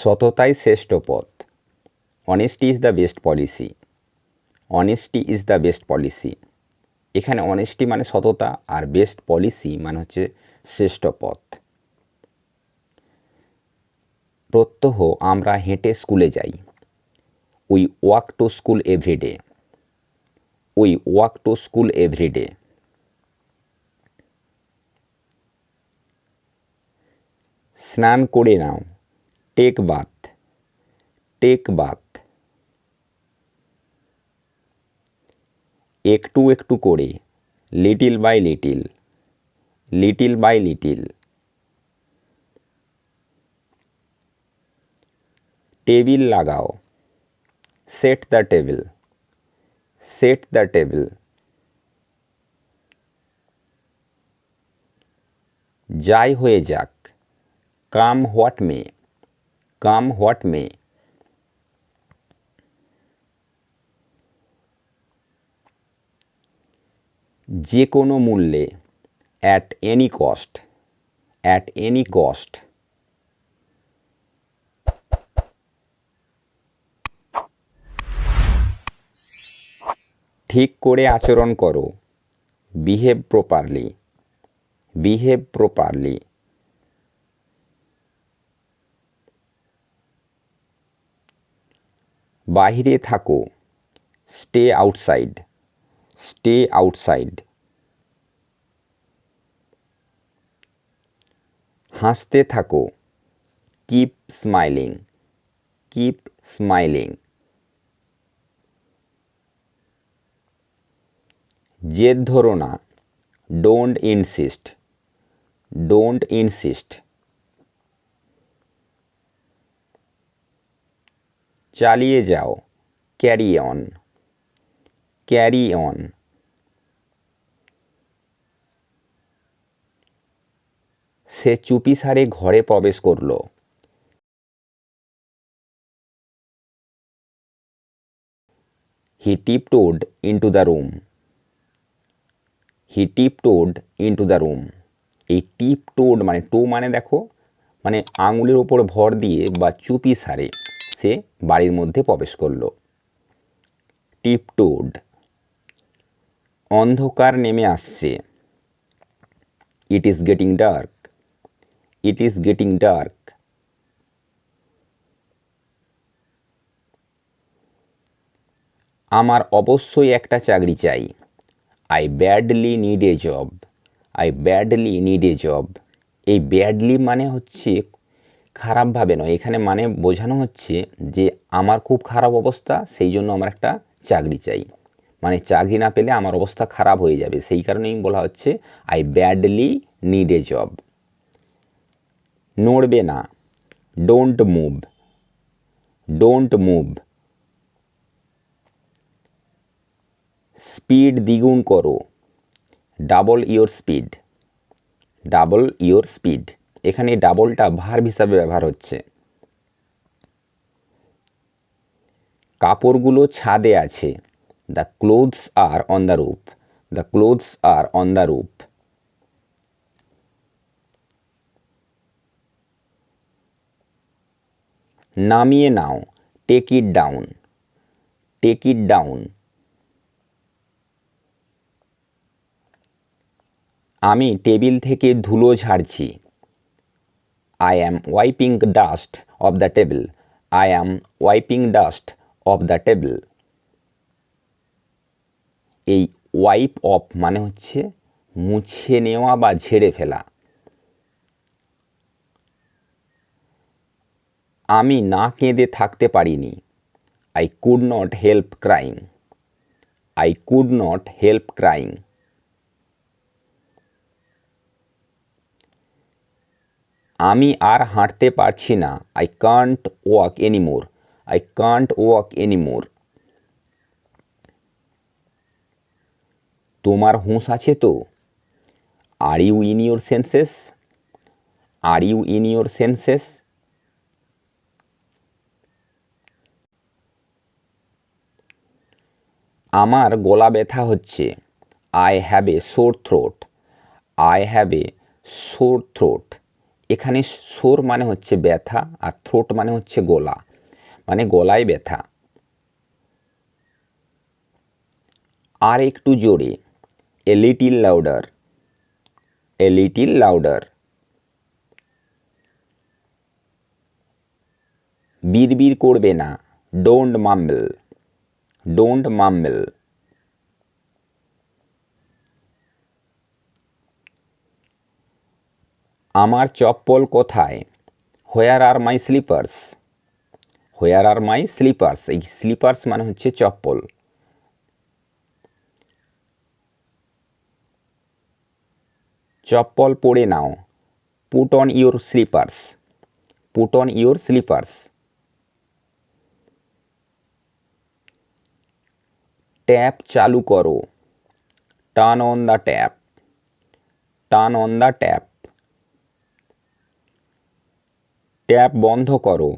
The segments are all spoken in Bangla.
সততাই শ্রেষ্ঠ পথ। Honesty is the best policy. Honesty is the best policy. এখানে অনেস্টি মানে সততা, আর বেস্ট পলিসি মানে হচ্ছে শ্রেষ্ঠ পথ। প্রত্যহ আমরা হেঁটে স্কুলে যাই। We walk to school everyday. We walk to school everyday. স্নান করে নাও। Take bath. Take bath. একটু একটু করে। Little by little. Little by little. Table লাগাও। Set the table. Set the table. যাই হয়ে যাক। Come what may. Come what may. যে কোনো মূল্যে। At any cost. At any cost. ঠিক করে আচরণ করো। Behave properly. Behave properly. বাহিরে থাকো। Stay outside. Stay outside. হাসতে থাকো। Keep smiling. Keep smiling. জেদ ধরো না। Don't insist. Don't insist. চালিয়ে যাও। Carry on. Carry on. সে চুপিসারে ঘরে প্রবেশ করল। He tiptoed into the room. He tiptoed into the room. এই টিপটোড মানে টো মানে দেখো মানে আঙুলের ওপর ভর দিয়ে বা চুপিসারে সে বাড়ির মধ্যে প্রবেশ করল। টিপটোড। অন্ধকার নেমে আসছে। It is getting dark. It is getting dark. আমার অবশ্যই একটা চাকরি চাই। I badly need a job. I badly need a job. এই ব্যাডলি মানে হচ্ছে খারাপভাবে নয়, এখানে মানে বোঝানো হচ্ছে যে আমার খুব খারাপ অবস্থা, সেই জন্য আমার একটা চাকরি চাই। মানে চাকরি না পেলে আমার অবস্থা খারাপ হয়ে যাবে, সেই কারণেই বলা হচ্ছে I badly need a job. নড়বে না। Don't move. Don't move. Speed দ্বিগুণ করো। Double your speed. Double your speed. এখানে ডাবলটা ভার্ব হিসাবে ব্যবহার হচ্ছে। কাপড়গুলো ছাদে আছে। The clothes are on the roof. The clothes are on the roof. নামিয়ে নাও। Take it down. Take it down. আমি টেবিল থেকে ধুলো ঝাড়ছি। I am wiping dust off the table. I am wiping dust off the table. এই ওয়াইপ অফ মানে হচ্ছে মুছে নেওয়া বা ঝেড়ে ফেলা। আমি না কেঁদে থাকতে পারিনি। I could not help crying. I could not help crying. আমি আর হাঁটতে পারছি না। I can't walk anymore. I can't walk anymore. তোমার হুঁশ আছে তো? Are you in your senses? Are you in your senses? আমার গলা ব্যথা হচ্ছে। I have a sore throat. I have a sore throat. এখানে সোর মানে হচ্ছে ব্যথা আর থ্রোট মানে হচ্ছে গলা, মানে গলায় ব্যথা। আর একটু জোরে, a little louder, a little louder. বিড়বিড় করবে না, ডোন্ট মাম্বল, ডোন্ট মাম্বল। আমার চপ্পল কোথায়, where are my slippers, where are my slippers. এই স্লিপার্স মানে হচ্ছে চপ্পল। চপ্পল পরে নাও, put on your slippers, put on your slippers. Tap চালু করো, turn on the tap, turn on the tap. Tap বন্ধ করো,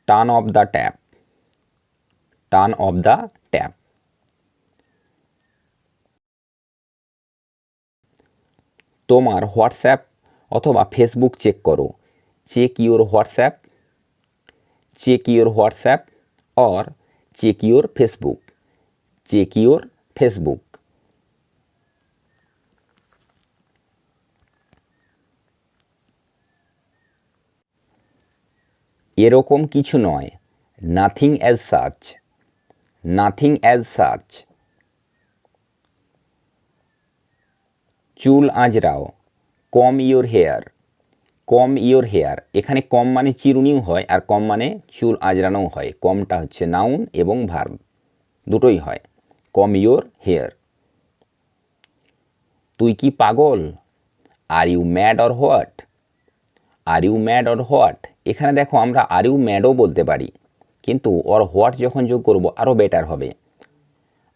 turn off the tap, turn off the tap. তোমার হোয়াটসঅ্যাপ অথবা ফেসবুক চেক করো, check your WhatsApp, check your WhatsApp or check your Facebook, check your Facebook. এরকম কিছু নয়, nothing as such, nothing as such. চুল আঁচড়াও, comb your hair, comb your hair. এখানে কম মানে চিরুনিও হয় আর কম মানে চুল আঁচড়ানোও হয়। কমটা হচ্ছে নাউন এবং ভার্ব, দুটোই হয়। Comb your hair. তুই কি পাগল, are you mad or what, are you mad or what. এখানে দেখো আমরা আর ইউ ম্যাডও বলতে পারি, কিন্তু অর হোয়াট যখন যোগ করব আরও বেটার হবে।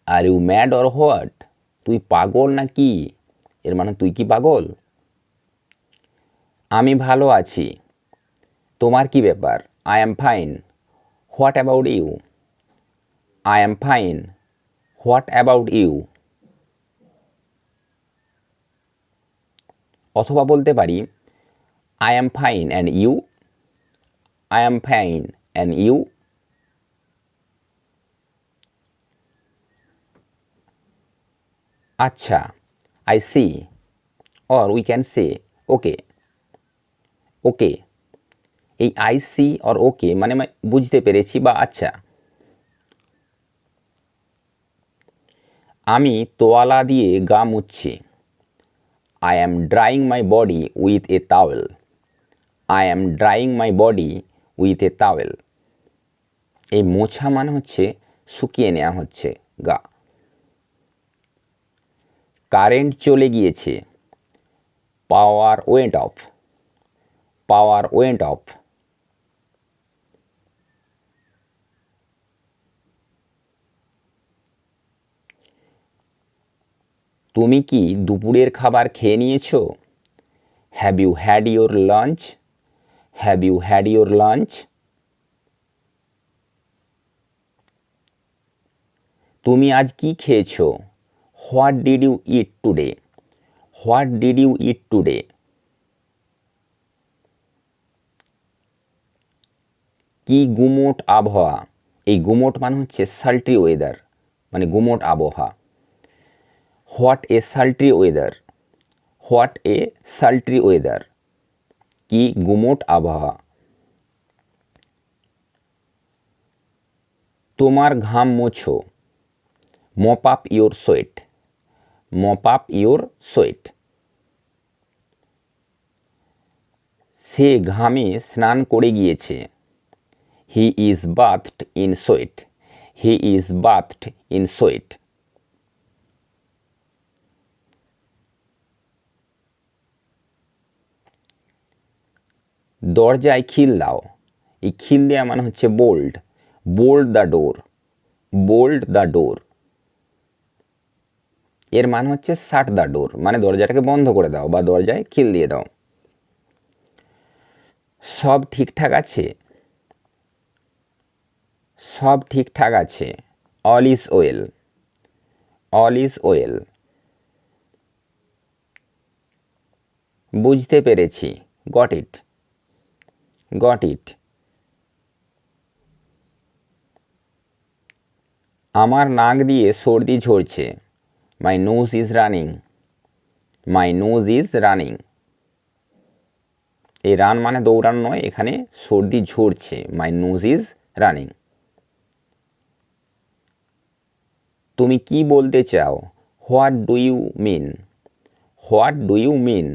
Are you mad or what, তুই পাগল না কি, এর মানে তুই কি পাগল। আমি ভালো আছি, তোমার কি ব্যাপার, I am fine, what about you, I am fine, what about you. অথবা বলতে পারি I am fine and you, I am fine and you. আচ্ছা, I see, or we can say okay, okay. এই আই সি অর ওকে মানে বুঝতে পেরেছি বা আচ্ছা। আমি তোয়ালা দিয়ে গা মুছছি, I am drying my body with a towel, I am drying my body with a towel. এই মোছা মানে হচ্ছে শুকিয়ে নেওয়া হচ্ছে গা। কারেন্ট চলে গিয়েছে, power went off, power went off. তুমি কি দুপুরের খাবার খেয়ে নিয়েছো, have you had your lunch, have you had your lunch. তুমি আজ কি খেয়েছো, what did you eat today, what did you eat today. কি গুমোট আবহাওয়া। এই গুমোট মানে হচ্ছে সাল্ট্রি ওয়েদার, মানে গুমোট আবহাওয়া। What a sultry weather, what a sultry weather. কি গুমোট আবহাওয়া। তোমার ঘাম মোছো, mop up your sweat, mop up your sweat. সে ঘামে স্নান করে গিয়েছে, he is bathed in sweat, he is bathed in sweat. দরজায় খিল দাও। এই খিল দেওয়া মানে হচ্ছে bolt, bolt the door, bolt the door. এর মানে হচ্ছে শাট দ্য ডোর, মানে দরজাটাকে বন্ধ করে দাও বা দরজায় খিল দিয়ে দাও। সব ঠিকঠাক আছে, সব ঠিকঠাক আছে, all is well, all is well. বুঝতে পেরেছি, গট ইট, গট ইট। আমার নাক দিয়ে সর্দি ঝরছে, my nose is running, my nose is running. এই রান মানে দৌড়ানো নয়, এখানে সর্দি ঝরছে, মাই নোজ ইজ রানিং। তুমি কি বলতে চাও, what do you mean, what do you mean,